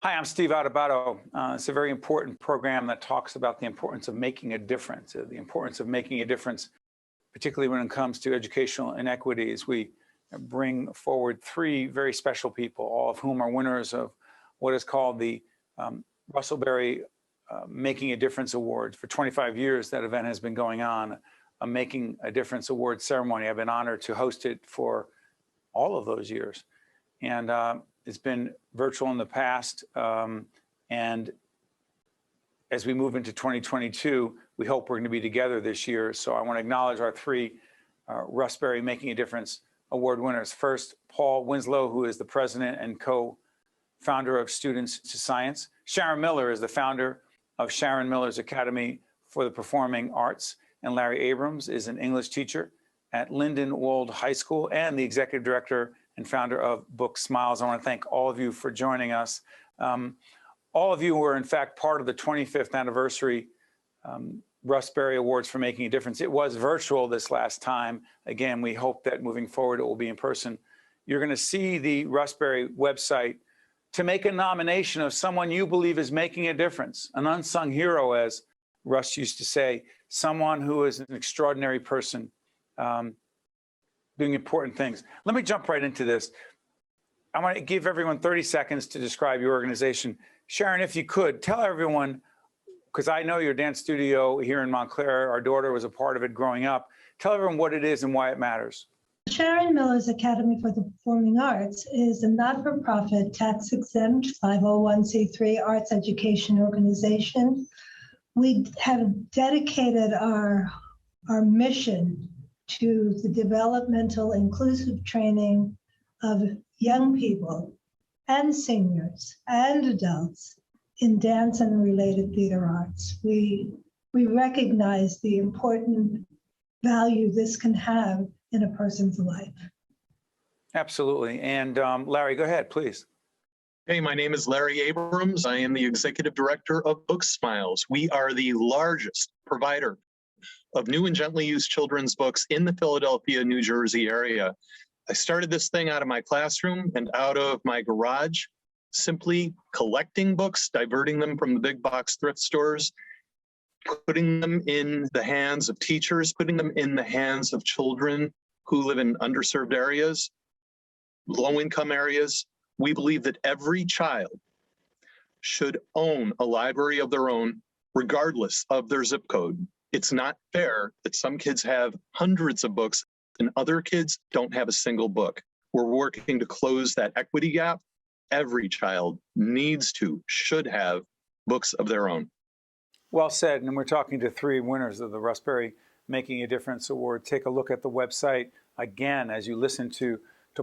Hi, I'm Steve Adubato. It's a very important program that talks about the importance of making a difference, particularly when it comes to educational inequities. We bring forward three very special people, all of whom are winners of what is called the Russ Berrie Making a Difference Awards. For 25 years, that event has been going on, a Making a Difference Award ceremony. I've been honored to host it for all of those years. And it's been virtual in the past. And as we move into 2022, we hope we're going to be together this year. So I want to acknowledge our three Russ Berrie Making a Difference Award winners. First, Paul Winslow, who is the president and co-founder of Students to Science. Sharron Miller is the founder of Sharron Miller's Academy for the Performing Arts. And Larry Abrams is an English teacher at Lindenwold High School and the executive director and founder of BookSmiles. I want to thank all of you for joining us. All of you were, in fact, part of the 25th anniversary Russ Berrie Awards for Making a Difference. It was virtual this last time. Again, we hope that moving forward, it will be in person. You're going to see the Russ Berrie website to make a nomination of someone you believe is making a difference, an unsung hero, as Russ used to say, someone who is an extraordinary person, doing important things. Let me jump right into this. I want to give everyone 30 seconds to describe your organization. Sharron, if you could, tell everyone, because I know your dance studio here in Montclair, our daughter was a part of it growing up. Tell everyone what it is and why it matters. Sharron Miller's Academy for the Performing Arts is a not-for-profit, tax-exempt 501c3 arts education organization. We have dedicated our mission to the developmental inclusive training of young people and seniors and adults in dance and related theater arts. We recognize the important value this can have in a person's life. Absolutely. And Larry, go ahead, please. Hey, my name is Larry Abrams. I am the executive director of BookSmiles. We are the largest provider of new and gently used children's books in the Philadelphia, New Jersey area. I started this thing out of my classroom and out of my garage, simply collecting books, diverting them from the big box thrift stores, putting them in the hands of teachers, putting them in the hands of children who live in underserved areas, low-income areas. We believe that every child should own a library of their own, regardless of their zip code. It's not fair that some kids have hundreds of books and other kids don't have a single book. We're working to close that equity gap. Every child should have books of their own. Well said. And we're talking to three winners of the Russ Berrie Making a Difference Award. Take a look at the website again as you listen to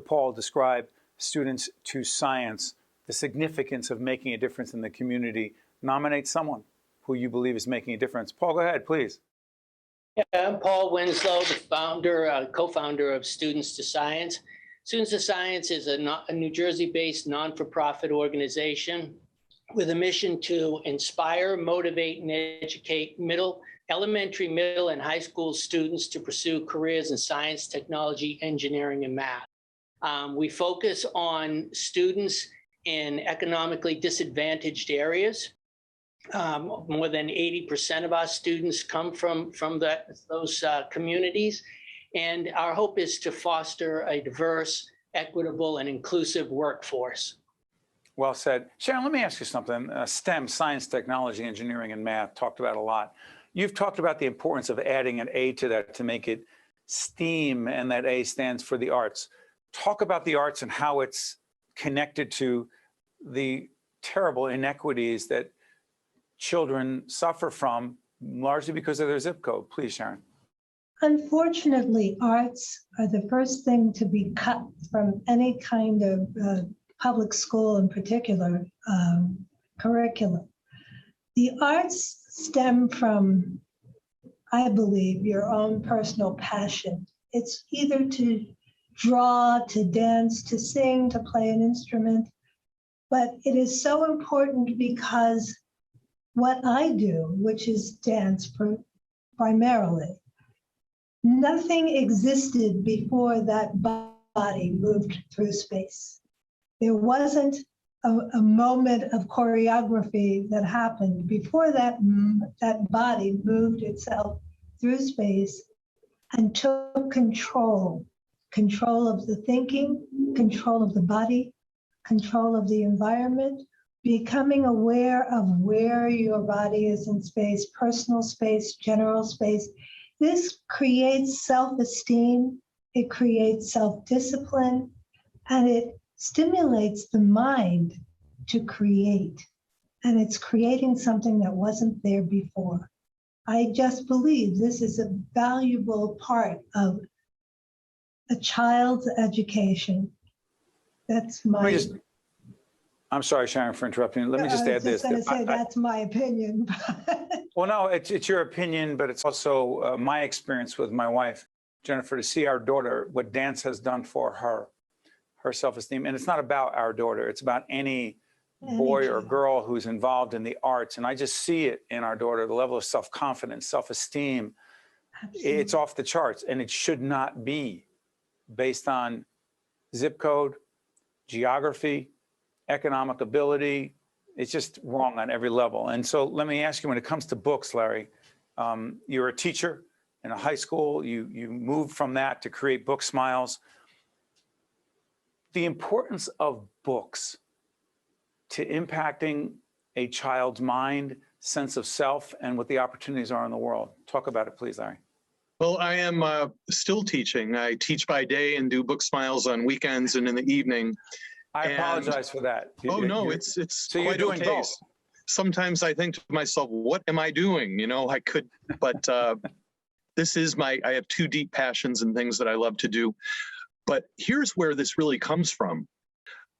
Paul describe Students to Science, the significance of making a difference in the community. Nominate someone who you believe is making a difference. Paul, go ahead, please. Yeah, I'm Paul Winslow, the co-founder of Students to Science. Students to Science is a New Jersey-based non-for-profit organization with a mission to inspire, motivate, and educate elementary, middle, and high school students to pursue careers in science, technology, engineering, and math. We focus on students in economically disadvantaged areas. More than 80% of our students come from those communities. And our hope is to foster a diverse, equitable, and inclusive workforce. Well said. Sharron, let me ask you something. STEM, science, technology, engineering, and math, talked about a lot. You've talked about the importance of adding an A to that to make it STEAM, and that A stands for the arts. Talk about the arts and how it's connected to the terrible inequities that children suffer from, largely because of their zip code. Please, Sharron. Unfortunately, arts are the first thing to be cut from any kind of public school, in particular, curriculum. The arts stem from, I believe, your own personal passion. It's either to draw, to dance, to sing, to play an instrument, but it is so important because what I do, which is dance primarily, nothing existed before that body moved through space. There wasn't a moment of choreography that happened. Before that, that body moved itself through space and took control of the thinking, control of the body, control of the environment, becoming aware of where your body is in space, personal space, general space. This creates self-esteem, it creates self-discipline, and it stimulates the mind to create. And it's creating something that wasn't there before. I just believe this is a valuable part of a child's education. That's my... I'm sorry, Sharron, for interrupting. Let me just add this. I was just going to say that's my opinion. Well, no, it's your opinion, but it's also my experience with my wife, Jennifer, to see our daughter, what dance has done for her self-esteem. And it's not about our daughter. It's about any boy or girl who's involved in the arts. And I just see it in our daughter, the level of self-confidence, self-esteem. It's off the charts, and it should not be based on zip code, geography, economic ability. It's just wrong on every level. And so let me ask you, when it comes to books, Larry, you're a teacher in a high school. You moved from that to create BookSmiles. The importance of books to impacting a child's mind, sense of self, and what the opportunities are in the world. Talk about it, please, Larry. Well, I am still teaching. I teach by day and do BookSmiles on weekends and in the evening. I apologize for that. Oh, no, it's so quite you're doing okay. both. Sometimes I think to myself, what am I doing? You know, I could, but this is I have two deep passions and things that I love to do. But here's where this really comes from.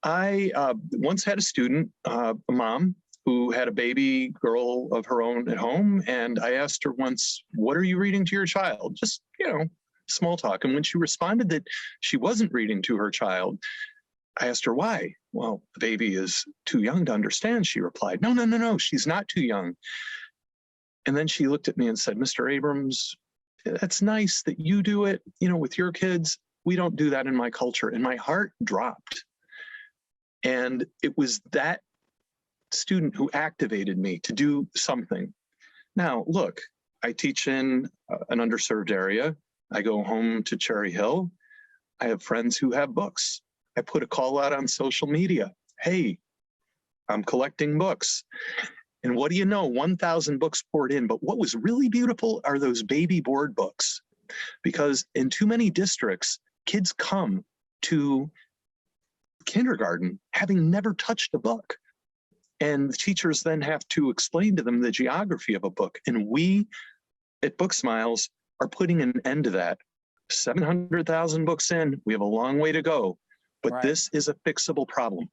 I once had a student, a mom, who had a baby girl of her own at home. And I asked her once, what are you reading to your child? Just, small talk. And when she responded that she wasn't reading to her child, I asked her why. Well, the baby is too young to understand, she replied. No, she's not too young. And then she looked at me and said, Mr. Abrams, that's nice that you do it, with your kids. We don't do that in my culture. And my heart dropped. And it was that student who activated me to do something. Now, look, I teach in an underserved area. I go home to Cherry Hill. I have friends who have books. I put a call out on social media. Hey, I'm collecting books. And what do you know? 1,000 books poured in. But what was really beautiful are those baby board books. Because in too many districts, kids come to kindergarten having never touched a book. And the teachers then have to explain to them the geography of a book. And we at BookSmiles are putting an end to that. 700,000 books in, we have a long way to go. But Right. This is a fixable problem.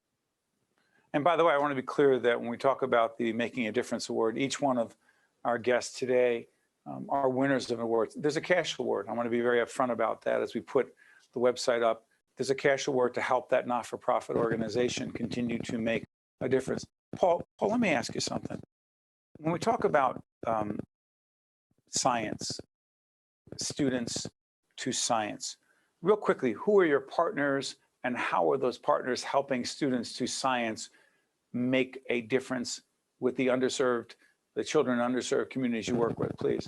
And by the way, I want to be clear that when we talk about the Making a Difference Award, each one of our guests today are winners of awards. There's a cash award. I want to be very upfront about that as we put the website up. There's a cash award to help that not-for-profit organization continue to make a difference. Paul, let me ask you something. When we talk about science, students to science, real quickly, who are your partners and how are those partners helping students to science make a difference with the underserved, the children in underserved communities you work with, please?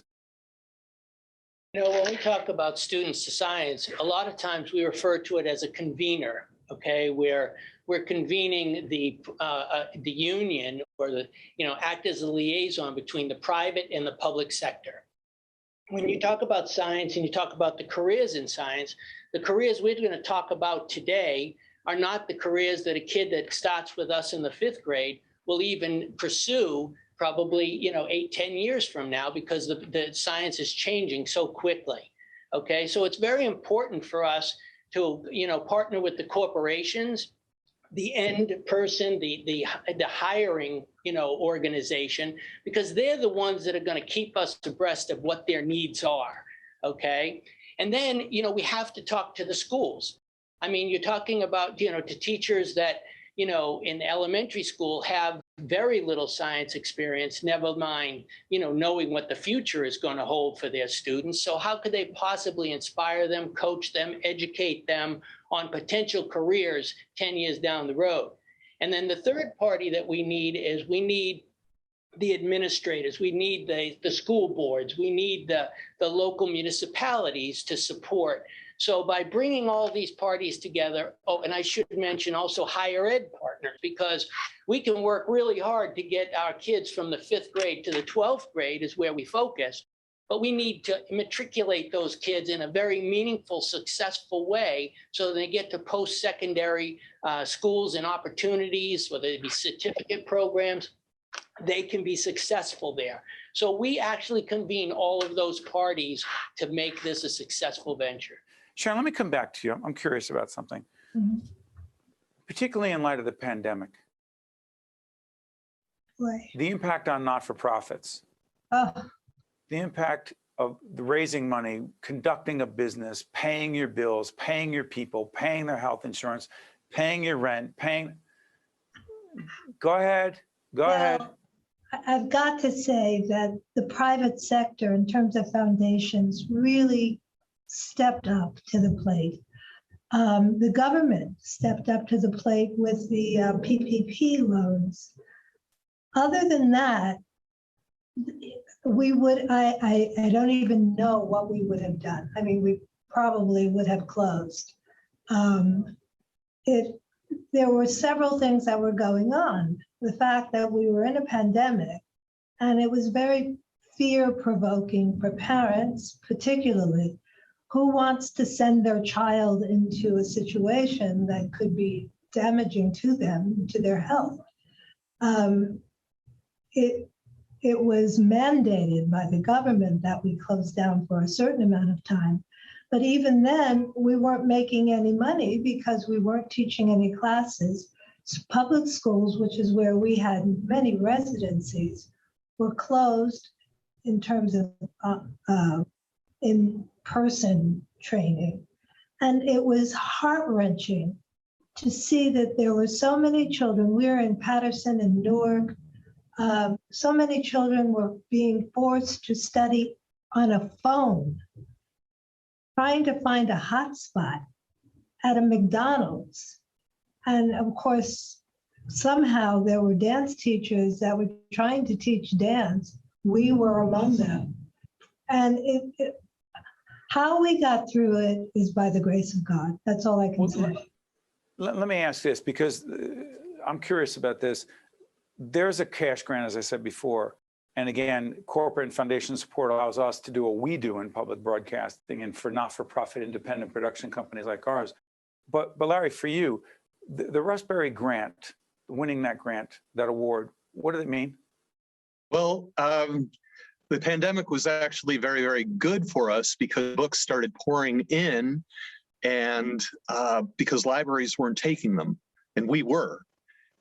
When we talk about students to science, a lot of times we refer to it as a convener, okay, where we're convening the union or act as a liaison between the private and the public sector. When you talk about science and you talk about the careers in science, the careers we're going to talk about today are not the careers that a kid that starts with us in the 5th grade will even pursue probably, 8-10 years from now, because the science is changing so quickly. Okay, so it's very important for us to, partner with the corporations, the end person, the hiring, organization, because they're the ones that are going to keep us abreast of what their needs are. Okay, and then, we have to talk to the schools. I mean, you're talking about, to teachers that, in elementary school have very little science experience, never mind, knowing what the future is going to hold for their students. So how could they possibly inspire them, coach them, educate them on potential careers 10 years down the road? And then the third party that we need is we need the administrators, we need the school boards, we need the local municipalities to support. So by bringing all these parties together, oh, and I should mention also higher ed partners, because we can work really hard to get our kids from the 5th grade to the 12th grade is where we focus. But we need to matriculate those kids in a very meaningful, successful way so they get to post-secondary schools and opportunities, whether it be certificate programs, they can be successful there. So we actually convene all of those parties to make this a successful venture. Sharron, let me come back to you. I'm curious about something, particularly in light of the pandemic. Right. The impact on not-for-profits, Oh, the impact of raising money, conducting a business, paying your bills, paying your people, paying their health insurance, paying your rent, paying. Go ahead. Go ahead. I've got to say that the private sector, in terms of foundations, really stepped up to the plate. The government stepped up to the plate with the PPP loans. Other than that, I don't even know what we would have done. I mean, we probably would have closed. There were several things that were going on. The fact that we were in a pandemic, and it was very fear-provoking for parents, particularly, who wants to send their child into a situation that could be damaging to them, to their health. It was mandated by the government that we closed down for a certain amount of time. But even then, we weren't making any money because we weren't teaching any classes. Public schools, which is where we had many residencies, were closed in terms of in-person training. And it was heart-wrenching to see that there were so many children. We were in Patterson and Newark. So many children were being forced to study on a phone, trying to find a hotspot at a McDonald's. And of course, somehow there were dance teachers that were trying to teach dance. We were among them. And how we got through it is by the grace of God. That's all I can say. Let me ask this, because I'm curious about this. There's a cash grant, as I said before. And again, corporate and foundation support allows us to do what we do in public broadcasting and for not-for-profit independent production companies like ours. But Larry, for you, the Russ Berrie grant, winning that grant, that award, what did it mean? Well, the pandemic was actually very, very good for us because books started pouring in, and because libraries weren't taking them, and we were.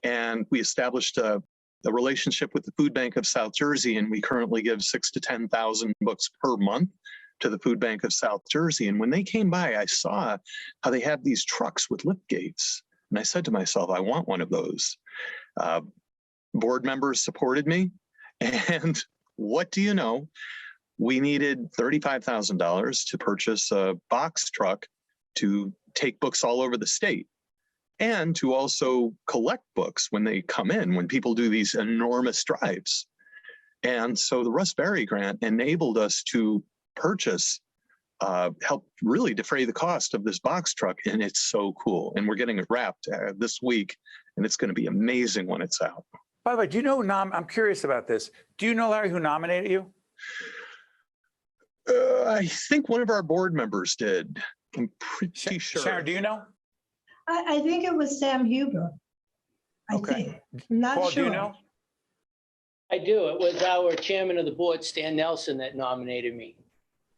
And we established a relationship with the Food Bank of South Jersey, and we currently give 6,000 to 10,000 books per month to the Food Bank of South Jersey. And when they came by, I saw how they have these trucks with lift gates. And I said to myself, I want one of those. Board members supported me. And what do you know? We needed $35,000 to purchase a box truck to take books all over the state, and to also collect books when they come in, when people do these enormous drives. And so the Russ Berrie grant enabled us to purchase, help really defray the cost of this box truck. And it's so cool. And we're getting it wrapped this week, and it's going to be amazing when it's out. By the way, do you know, I'm curious about this. Do you know, Larry, who nominated you? I think one of our board members did. I'm pretty sure. Sharron, do you know? I think it was Sam Huber. I think. I'm not Paul, sure. do you know? I do. It was our chairman of the board, Stan Nelson, that nominated me.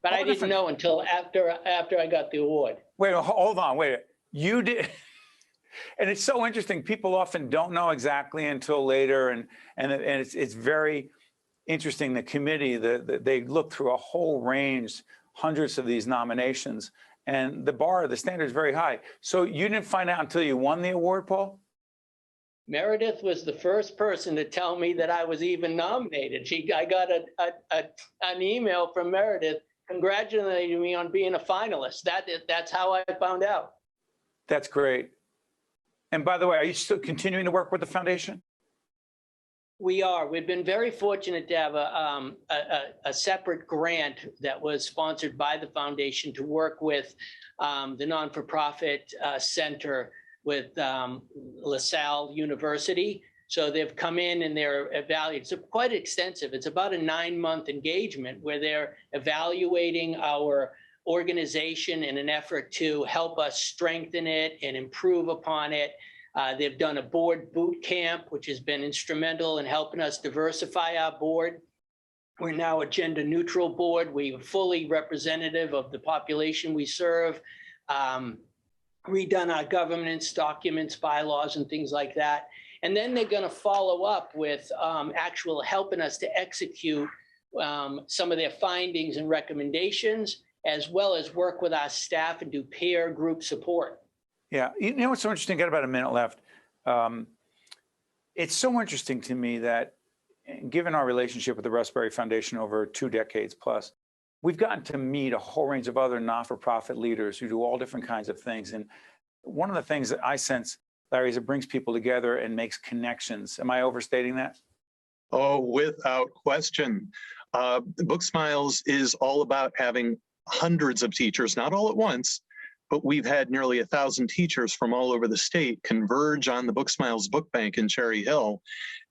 But I didn't know until after I got the award. Wait, hold on, wait. You did, and it's so interesting. People often don't know exactly until later, and it's very interesting. The committee, they look through a whole range, hundreds of these nominations, and the standard is very high. So you didn't find out until you won the award, Paul? Meredith was the first person to tell me that I was even nominated. I got an email from Meredith congratulating me on being a finalist. That's how I found out. That's great. And by the way, are you still continuing to work with the foundation? We are. We've been very fortunate to have a separate grant that was sponsored by the foundation to work with the non-for-profit center with LaSalle University. So they've come in and they're evaluating. It's quite extensive. It's about a 9-month engagement where they're evaluating our organization in an effort to help us strengthen it and improve upon it. They've done a board boot camp, which has been instrumental in helping us diversify our board. We're now a gender neutral board. We're fully representative of the population we serve. Redone our governance documents, bylaws, and things like that. And then they're going to follow up with actual helping us to execute some of their findings and recommendations, as well as work with our staff and do peer group support. Yeah, you know what's so interesting? Got about a minute left. It's so interesting to me that, given our relationship with the Russ Berrie Foundation over 2 decades plus, we've gotten to meet a whole range of other not-for-profit leaders who do all different kinds of things. And one of the things that I sense, Larry, is it brings people together and makes connections. Am I overstating that? Oh, without question. BookSmiles is all about having hundreds of teachers, not all at once, but we've had nearly 1,000 teachers from all over the state converge on the BookSmiles book bank in Cherry Hill,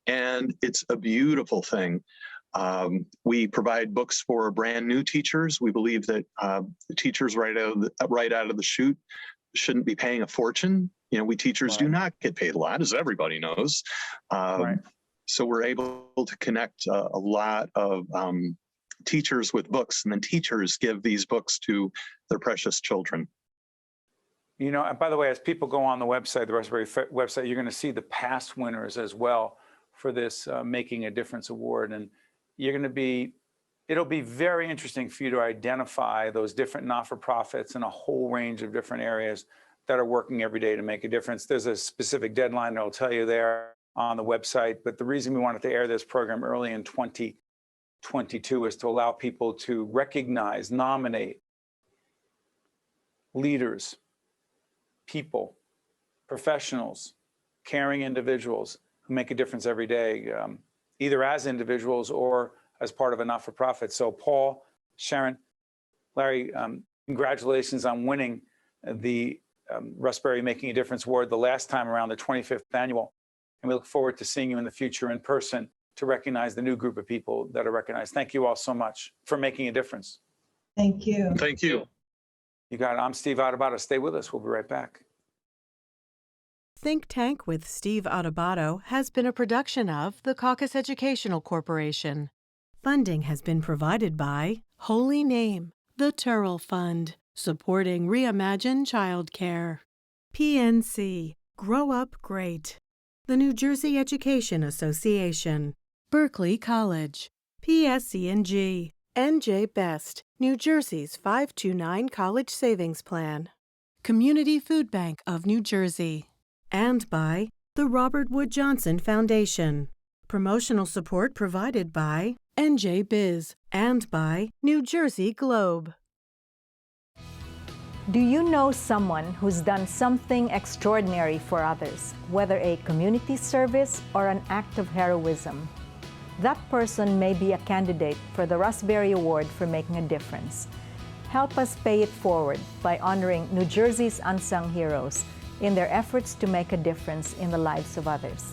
and it's a beautiful thing. We provide books for brand new teachers. We believe that the teachers right out of the chute shouldn't be paying a fortune. You know, we teachers do not get paid a lot, as everybody knows. So we're able to connect a lot of teachers with books, and then teachers give these books to their precious children. You know, and by the way, as people go on the website, the Russ Berrie website, you're going to see the past winners as well for this Making a Difference Award. And you're going to be, it'll be very interesting for you to identify those different not-for-profits in a whole range of different areas that are working every day to make a difference. There's a specific deadline that I'll tell you there on the website. But the reason we wanted to air this program early in 2022 is to allow people to recognize, nominate leaders, people, professionals, caring individuals who make a difference every day, either as individuals or as part of a not-for-profit. So Paul, Sharron, Larry, congratulations on winning the Russ Berrie Making a Difference Award the last time around, the 25th annual. And we look forward to seeing you in the future in person to recognize the new group of people that are recognized. Thank you all so much for making a difference. Thank you. Thank you. You got it. I'm Steve Adubato. Stay with us. We'll be right back. Think Tank with Steve Adubato has been a production of the Caucus Educational Corporation. Funding has been provided by Holy Name, the Turrell Fund, supporting Reimagine Childcare. PNC, Grow Up Great. The New Jersey Education Association. Berkeley College. PSE&G. NJ Best, New Jersey's 529 College Savings Plan. Community Food Bank of New Jersey. And by the Robert Wood Johnson Foundation. Promotional support provided by NJ Biz and by New Jersey Globe. Do you know someone who's done something extraordinary for others, whether a community service or an act of heroism? That person may be a candidate for the Russ Berrie Award for Making a Difference. Help us pay it forward by honoring New Jersey's unsung heroes in their efforts to make a difference in the lives of others.